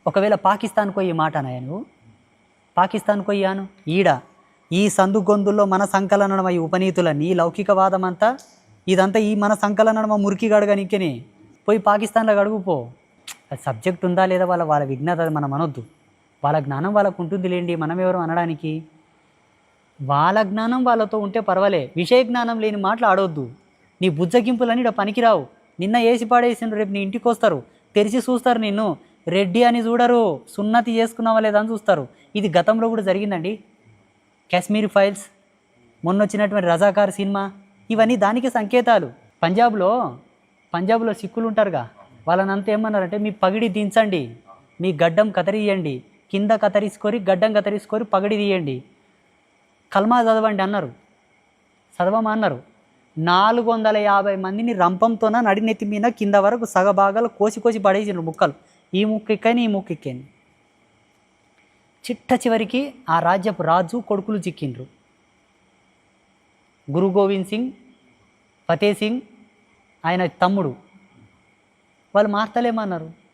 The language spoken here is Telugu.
ఒకవేళ పాకిస్తాన్కి పోయి మాట అన్నాయా నువ్వు? పాకిస్తాన్కి పోయాను ఈడ ఈ సందు గొంతుల్లో మన సంకలనం ఈ ఉపనీతులని ఈ లౌకికవాదం అంతా ఇదంతా ఈ మన సంకలనం మురికి గడగనికని పోయి పాకిస్తాన్లో గడుగుపో. అది సబ్జెక్ట్ ఉందా లేదా వాళ్ళ విజ్ఞత మనం అనొద్దు. వాళ్ళ జ్ఞానం వాళ్ళకు ఉంటుంది లేండి, మనం ఎవరు అనడానికి. వాళ్ళ జ్ఞానం వాళ్ళతో ఉంటే పర్వాలే, విషయ జ్ఞానం లేని మాటలు ఆడొద్దు. నీ బుజ్జగింపులని ఇక్కడ పనికిరావు. నిన్న వేసి పాడేసిండ్రు, రేపు నీ ఇంటికి వస్తారు, తెరిచి చూస్తారు, నిన్ను రెడ్డి అని చూడరు, సున్నతి చేసుకున్నావా లేదా అని చూస్తారు. ఇది గతంలో కూడా జరిగిందండి. కాశ్మీర్ ఫైల్స్, మొన్న వచ్చినటువంటి రజాకార్ సినిమా, ఇవన్నీ దానికి సంకేతాలు. పంజాబ్లో సిక్కులు ఉంటారుగా, వాళ్ళనంతా ఏమన్నారంటే మీ పగిడి దించండి, మీ గడ్డం కతరియండి, కింద కతరించుకొని గడ్డం కతరించుకొని పగిడి తీయండి, కల్మా చదవండి అన్నారు. చదవమా అన్నారు. 450 మందిని రంపంతోన నడినెత్తి మీద కింద వరకు సగభాగాలు కోసి పడేసిండ్రు ముక్కలు. ఈ ముక్క ఎక్కని ఈ ముక్క ఎక్కని. చివరికి ఆ రాజ్యపు రాజు కొడుకులు చిక్కిండ్రు. గురు గోవింద్ సింగ్, ఫతే సింగ్ ఆయన తమ్ముడు. వాళ్ళు మార్తలేమన్నారు,